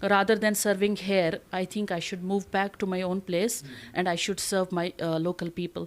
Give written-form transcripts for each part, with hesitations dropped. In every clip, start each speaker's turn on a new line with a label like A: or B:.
A: rather than serving here, I think I should move back to my own place and I should serve my local people.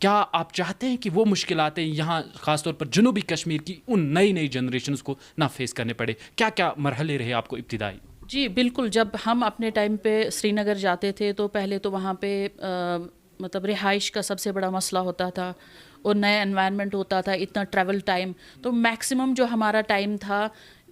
B: کیا آپ چاہتے ہیں کہ وہ مشکلاتیں یہاں خاص طور پر جنوبی کشمیر کی ان نئی جنریشنز کو نہ فیس کرنے پڑے؟ کیا کیا مرحلے رہے آپ کو ابتدائی؟
A: جی بالکل، جب ہم اپنے ٹائم پہ سری نگر جاتے تھے تو پہلے تو وہاں پہ مطلب رہائش کا سب سے بڑا مسئلہ ہوتا تھا اور نیا انوائرمنٹ ہوتا تھا، اتنا ٹریول ٹائم، تو میکسیمم جو ہمارا ٹائم تھا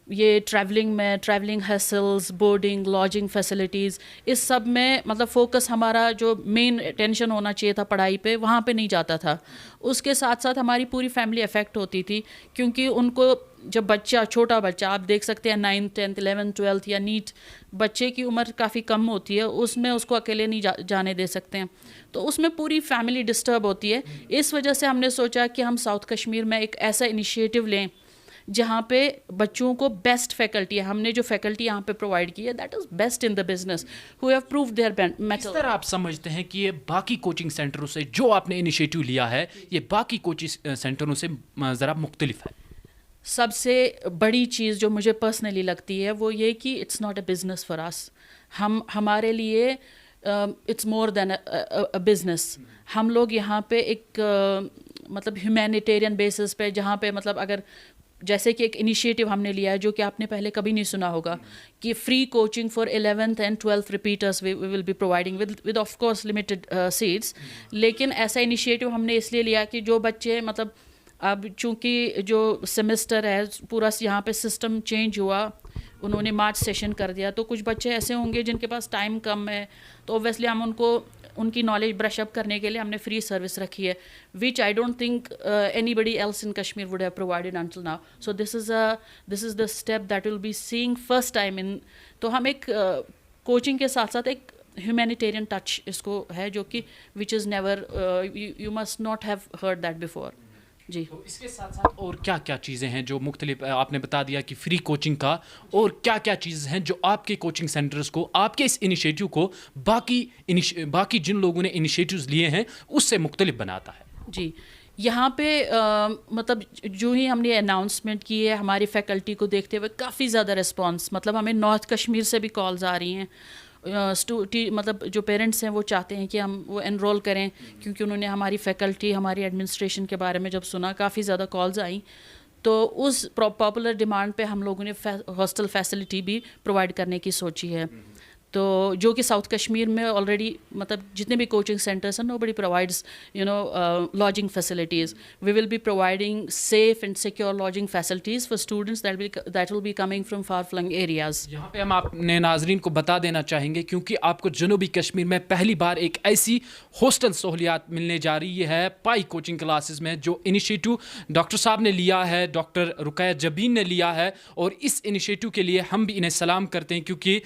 A: یہ travelling hassles, boarding, lodging facilities, اس سب میں مطلب فوکس ہمارا جو مین اٹینشن ہونا چاہیے تھا پڑھائی پہ وہاں پہ نہیں جاتا تھا. اس کے ساتھ ساتھ ہماری پوری فیملی افیکٹ ہوتی تھی، کیونکہ ان کو جب چھوٹا بچہ آپ دیکھ سکتے ہیں 9th 10th 11th 12th یا نیٹ بچے کی عمر کافی کم ہوتی ہے، اس میں اس کو اکیلے نہیں جانے دے سکتے ہیں، تو اس میں پوری فیملی ڈسٹرب ہوتی ہے. اس وجہ سے ہم نے سوچا کہ ہم ساؤتھ کشمیر میں ایک ایسا انیشیٹو لیں جہاں پہ بچوں کو بیسٹ فیکلٹی ہے. ہم نے جو فیکلٹی یہاں پہ پرووائڈ کی ہے that is best in the business who have proved their mettle.
B: اس طرح آپ سمجھتے ہیں کہ یہ باقی کوچنگ سینٹروں سے جو آپ نے انیشیٹو لیا ہے یہ باقی کوچنگ سینٹروں سے ذرا مختلف ہے؟
A: سب سے بڑی چیز جو مجھے پرسنلی لگتی ہے وہ یہ کہ it's not a business for us. ہمارے لیے it's more then a business. ہم لوگ یہاں پہ ایک مطلب ہیومینیٹیرین بیسس پہ، جہاں پہ مطلب اگر جیسے کہ ایک انیشیٹو ہم نے لیا ہے جو کہ آپ نے پہلے کبھی نہیں سنا ہوگا کہ free coaching for 11th and 12th repeaters we will be providing with of course limited seats. لیکن ایسا انیشیٹو ہم نے اس لیے لیا کہ جو بچے مطلب اب چونکہ جو سیمسٹر ہے پورا یہاں پہ سسٹم چینج ہوا، انہوں نے مارچ سیشن کر دیا، تو کچھ بچے ایسے ہوں گے جن کے پاس ٹائم کم ہے، تو اوبویسلی ہم ان کو ان کی نالج برش اپ کرنے کے لیے ہم نے فری سروس رکھی ہے which I don't think anybody else in Kashmir would have provided until now. So this is the step that will be seeing first time in. تو ہم ایک کوچنگ کے ساتھ ساتھ ایک ہیومینیٹیرین ٹچ اس کو ہے جو کہ which is never you must not have heard that before. جی
B: اس کے ساتھ ساتھ اور کیا کیا چیزیں ہیں جو مختلف آپ نے بتا دیا کہ فری کوچنگ کا، اور کیا کیا چیزیں ہیں جو آپ کے کوچنگ سینٹرز کو، آپ کے اس انیشیٹو کو باقی جن لوگوں نے انیشیٹوز لیے ہیں اس سے مختلف بناتا ہے؟
A: جی یہاں پہ مطلب جو ہی ہم نے اناؤنسمنٹ کی ہے ہماری فیکلٹی کو دیکھتے ہوئے کافی زیادہ رسپانس، مطلب ہمیں نارتھ کشمیر سے بھی کالز آ رہی ہیں. مطلب جو پیرنٹس ہیں وہ چاہتے ہیں کہ ہم وہ انرول کریں، کیونکہ انہوں نے ہماری فیکلٹی، ہماری ایڈمنسٹریشن کے بارے میں جب سنا کافی زیادہ کالز آئیں، تو اس پاپولر ڈیمانڈ پہ ہم لوگوں نے ہاسٹل فیسلٹی بھی پرووائڈ کرنے کی سوچی ہے. تو جو کہ ساؤتھ کشمیر میں آلریڈی مطلب جتنے بھی کوچنگ سینٹرس ہیں nobody provides lodging facilities. We will be providing safe and secure lodging facilities for students that will be coming from far flung areas.
B: یہاں پہ ہم اپنے ناظرین کو بتا دینا چاہیں گے کیونکہ آپ کو جنوبی کشمیر میں پہلی بار ایک ایسی ہاسٹل سہولیات ملنے جا رہی ہے پائی کوچنگ کلاسز میں، جو انیشیٹو ڈاکٹر صاحب نے لیا ہے، ڈاکٹر رقیہ جبین نے لیا ہے، اور اس انیشیٹو کے لیے ہم بھی انہیں سلام کرتے ہیں، کیونکہ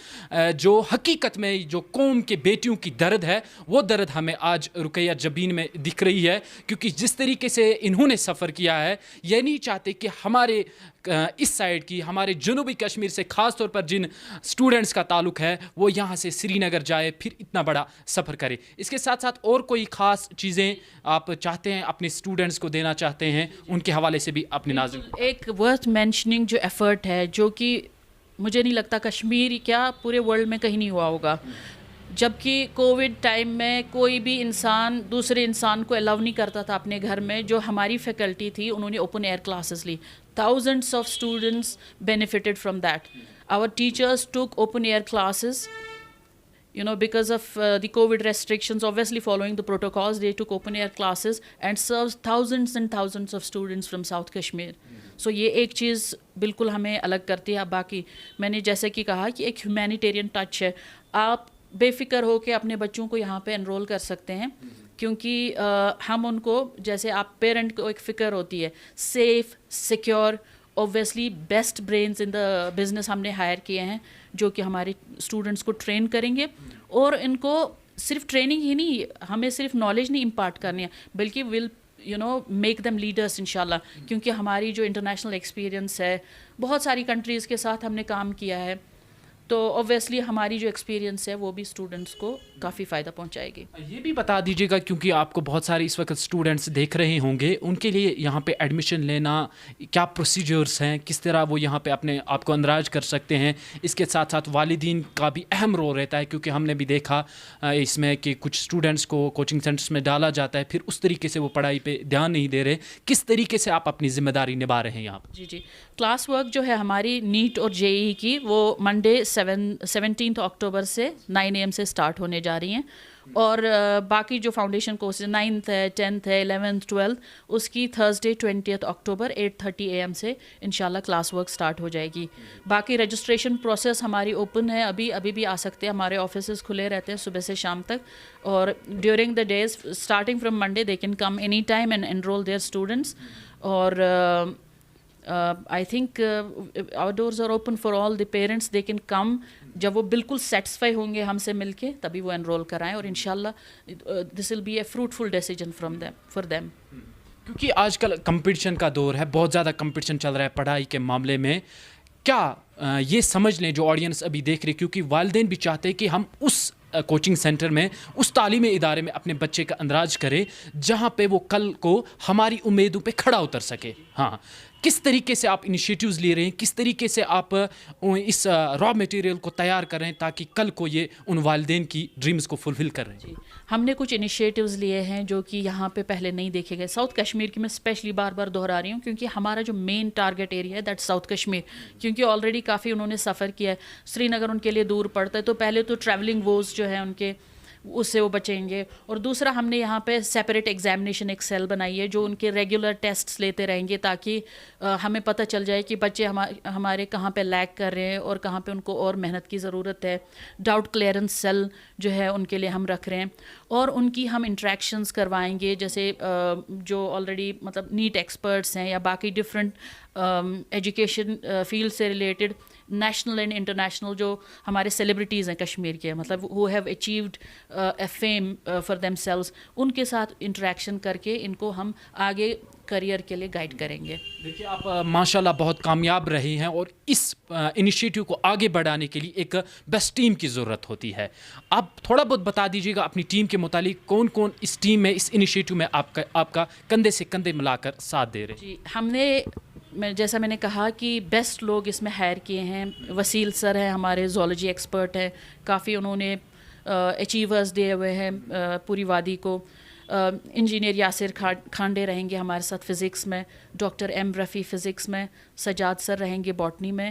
B: جو حقیقت میں جو قوم کے بیٹیوں کی درد ہے وہ درد ہمیں آج رقیہ جبین میں دکھ رہی ہے. کیونکہ جس طریقے سے انہوں نے سفر کیا ہے، یہ نہیں چاہتے کہ ہمارے اس سائڈ کی، ہمارے جنوبی کشمیر سے خاص طور پر جن اسٹوڈنٹس کا تعلق ہے وہ یہاں سے سری نگر جائے پھر اتنا بڑا سفر کرے. اس کے ساتھ ساتھ اور کوئی خاص چیزیں آپ چاہتے ہیں اپنے اسٹوڈنٹس کو دینا چاہتے ہیں، ان کے حوالے سے بھی اپنے ناظرین؟
A: ایک ورتھ مینشننگ جو ایفرٹ ہے، جو کہ مجھے نہیں لگتا کشمیر کیا پورے ورلڈ میں کہیں نہیں ہوا ہوگا. جب کہ کووڈ ٹائم میں کوئی بھی انسان دوسرے انسان کو الاؤ نہیں کرتا تھا اپنے گھر میں، جو ہماری فیکلٹی تھی انہوں نے اوپن ایئر کلاسز لی. Thousands of students benefited from that. Our teachers took open air classes, because of the COVID restrictions, obviously following the protocols, they took open air classes and served thousands and thousands of students from South Kashmir. So یہ ایک چیز بالکل ہمیں الگ کرتی ہے. باقی میں نے جیسے کہ کہا کہ ایک ہیومینیٹیرین ٹچ ہے. آپ بے فکر ہو کے اپنے بچوں کو یہاں پہ انرول کر سکتے ہیں، کیونکہ ہم ان کو، جیسے آپ پیرنٹ کو ایک فکر ہوتی ہے safe secure, obviously best brains in the business ہم نے ہائر کیے ہیں جو کہ ہمارے اسٹوڈنٹس کو ٹرین کریں گے. اور ان کو صرف ٹریننگ ہی نہیں، ہمیں صرف نالج نہیں امپارٹ کرنی ہے، بلکہ ول میک دیم لیڈرس انشاءاللہ. کیونکہ ہماری جو انٹرنیشنل ایکسپیرینس ہے، بہت ساری کنٹریز کے ساتھ ہم نے کام کیا ہے، تو اوبویسلی ہماری جو ایکسپیرینس ہے وہ بھی اسٹوڈنٹس کو کافی فائدہ پہنچائے گی.
B: یہ بھی بتا دیجیے گا کیونکہ آپ کو بہت سارے اس وقت اسٹوڈنٹس دیکھ رہے ہوں گے, ان کے لیے یہاں پہ ایڈمیشن لینا کیا پروسیجرز ہیں, کس طرح وہ یہاں پہ اپنے آپ کو اندراج کر سکتے ہیں. اس کے ساتھ ساتھ والدین کا بھی اہم رول رہتا ہے, کیونکہ ہم نے بھی دیکھا اس میں کہ کچھ اسٹوڈنٹس کو کوچنگ سینٹرز میں ڈالا جاتا ہے, پھر اس طریقے سے وہ پڑھائی پہ دھیان نہیں دے رہے. کس طریقے سے آپ اپنی ذمہ داری نبھا رہے ہیں یہاں پہ؟
A: جی کلاس ورک جو ہے ہماری نیٹ اور JEE کی وہ منڈے 17 اکتوبر سے 9 AM سے اسٹارٹ ہونے جا رہی ہیں, اور باقی جو فاؤنڈیشن کورسز 9th ہے 10th ہے 11th 12th اس کی تھرسڈے 20 اکتوبر 8:30 AM سے انشاءاللہ کلاس ورک اسٹارٹ ہو جائے گی. باقی رجسٹریشن پروسیس ہماری اوپن ہے, ابھی بھی آ سکتے ہیں, ہمارے آفیسز کھلے رہتے ہیں صبح سے شام تک, اور during the days starting from Monday they can come any time and enroll their students. اور I think our doors are open for all the parents. They can come جب وہ بالکل سیٹسفائی ہوں گے ہم سے مل کے, تبھی وہ انرول کرائیں, اور انشاءاللہ this will be a fruitful decision for them.
B: کیونکہ آج کل کمپٹیشن کا دور ہے, بہت زیادہ کمپٹیشن چل رہا ہے پڑھائی کے معاملے میں. کیا یہ سمجھ لیں جو آڈینس ابھی دیکھ رہے, کیونکہ والدین بھی چاہتے ہیں کہ ہم اس کوچنگ سینٹر میں, اس تعلیمی ادارے میں اپنے بچے کا اندراج کریں جہاں پہ وہ کل کو ہماری امیدوں پہ کھڑا اتر سکے. ہاں, کس طریقے سے آپ انیشیٹیوز لے رہے ہیں, کس طریقے سے آپ اس را مٹیریل کو تیار کر رہے ہیں تاکہ کل کو یہ ان والدین کی ڈریمز کو فلفل کر رہے ہیں؟
A: ہم نے کچھ انیشیٹیوز لیے ہیں جو کہ یہاں پہ پہلے نہیں دیکھے گئے. ساؤتھ کشمیر کی میں اسپیشلی بار بار دہرا رہی ہوں, کیونکہ ہمارا جو مین ٹارگیٹ ایریا ہے دیٹ ساؤتھ کشمیر, کیونکہ آلریڈی کافی انہوں نے سفر کیا ہے. سری نگر ان کے لیے دور پڑتا ہے, تو پہلے تو ٹریولنگ ووز جو ہے ان کے اس سے وہ بچیں گے. اور دوسرا ہم نے یہاں پہ سیپریٹ ایگزامینیشن ایک سیل بنائی ہے جو ان کے ریگولر ٹیسٹس لیتے رہیں گے, تاکہ ہمیں پتہ چل جائے کہ بچے ہمارے کہاں پہ لیگ کر رہے ہیں اور کہاں پہ ان کو اور محنت کی ضرورت ہے. ڈاؤٹ کلیئرنس سیل جو ہے ان کے لیے ہم رکھ رہے ہیں, اور ان کی ہم انٹریکشنز کروائیں گے, جیسے جو آلریڈی مطلب نیٹ ایکسپرٹس ہیں یا باقی ڈفرینٹ ایجوکیشن فیلڈ سے ریلیٹڈ نیشنل اینڈ انٹرنیشنل جو ہمارے سیلیبریٹیز ہیں کشمیر کے, مطلب who have achieved a fame for themselves, ان کے ساتھ انٹریکشن کر کے ان کو ہم آگے کریئر کے لیے گائیڈ کریں گے.
B: دیکھیے آپ ماشاءاللہ بہت کامیاب رہی ہیں, اور اس انیشیٹیو کو آگے بڑھانے کے لیے ایک بیسٹ ٹیم کی ضرورت ہوتی ہے. آپ تھوڑا بہت بتا دیجیے گا اپنی ٹیم کے متعلق, کون کون اس ٹیم میں, اس انیشیٹیو میں آپ کا کندھے سے کندھے ملا کر ساتھ دے رہے ہیں؟
A: جی, ہم نے جیسا میں نے کہا کہ بیسٹ لوگ اس میں ہائر کیے ہیں. وسیل سر ہیں ہمارے زولوجی ایکسپرٹ ہیں, کافی انہوں نے اچیورز دیے ہوئے ہیں پوری وادی کو. انجینئر یاسر کھانڈے رہیں گے ہمارے ساتھ فزکس میں, ڈاکٹر ایم رفیع فزکس میں, سجاد سر رہیں گے باٹنی میں,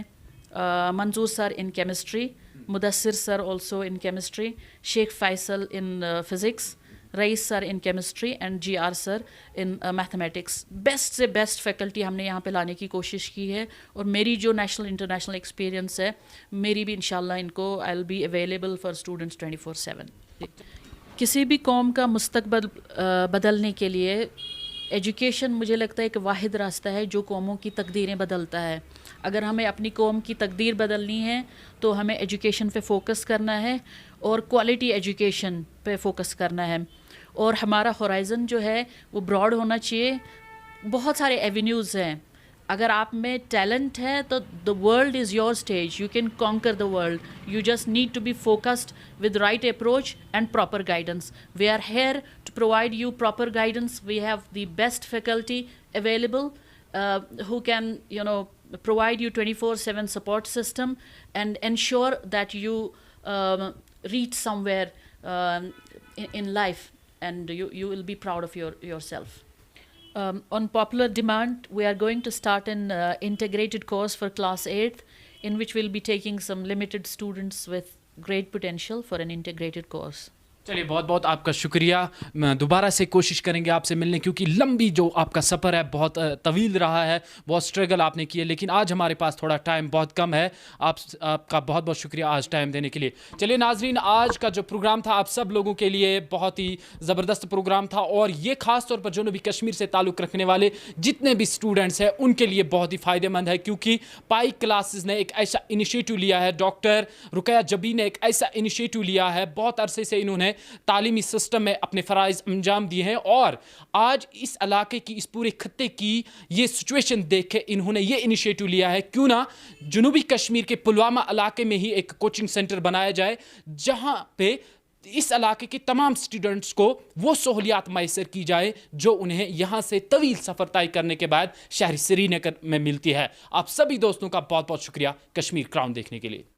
A: Manzoor sir in chemistry, Mudassir sir also in chemistry, Sheikh Faisal in physics, Rais sir in chemistry and GR sir in mathematics. Best سے بیسٹ فیکلٹی ہم نے یہاں پہ لانے کی کوشش کی ہے, اور میری جو نیشنل انٹرنیشنل ایکسپیرینس ہے میری بھی انشاءاللہ ان کو I will be available for students 24/7. کسی بھی قوم کا مستقبل بدلنے کے لیے ایجوکیشن مجھے لگتا ہے ایک واحد راستہ ہے جو قوموں کی تقدیریں بدلتا ہے. اگر ہمیں اپنی قوم کی تقدیر بدلنی ہے تو ہمیں ایجوکیشن پہ فوکس کرنا ہے, اور کوالٹی ایجوکیشن پہ فوکس کرنا ہے, اور ہمارا ہورائزن جو ہے وہ براڈ ہونا چاہیے. بہت سارے ایونیوز ہیں, اگر آپ میں ٹیلنٹ ہے تو the world is your stage, you can conquer the world, you just need to be focused with right approach and proper guidance. We are here to provide you proper guidance. We have the best faculty available who can provide you 24/7 support system and ensure that you reach somewhere in life, and you will be proud of yourself. On popular demand, we are going to start an integrated course for class 8th, in which we'll be taking some limited students with great potential for an integrated course.
B: چلیے بہت بہت آپ کا شکریہ. دوبارہ سے کوشش کریں گے آپ سے ملنے, کیونکہ لمبی جو آپ کا سفر ہے بہت طویل رہا ہے, بہت اسٹرگل آپ نے کی ہے, لیکن آج ہمارے پاس تھوڑا ٹائم بہت کم ہے. آپ کا بہت بہت شکریہ آج ٹائم دینے کے لیے. چلیے ناظرین, آج کا جو پروگرام تھا آپ سب لوگوں کے لیے بہت ہی زبردست پروگرام تھا, اور یہ خاص طور پر جنوبی کشمیر سے تعلق رکھنے والے جتنے بھی اسٹوڈنٹس ہیں ان کے لیے بہت ہی فائدہ مند ہے, کیونکہ پائی کلاسز نے ایک ایسا انیشیٹو لیا ہے, ڈاکٹر رقیہ جبین نے ایک ایسا انیشیٹو لیا ہے, بہت عرصے سے انہوں نے تعلیمی سسٹم میں اپنے فرائض انجام دیے ہیں، اور آج اس علاقے کی، اس پورے خطے کی یہ سچویشن دیکھ کے انہوں نے یہ انیشیٹو لیا ہے، کیوں نہ جنوبی کشمیر کے پلوامہ علاقے میں ہی ایک کوچنگ سینٹر بنایا جائے جہاں پہ اس علاقے کے تمام سٹوڈنٹس کو وہ سہولیات میسر کی جائے جو انہیں یہاں سے طویل سفر طے کرنے کے بعد شہر سری نگر میں ملتی ہے۔ آپ سبھی دوستوں کا بہت بہت شکریہ کشمیر کراؤن دیکھنے کے لیے۔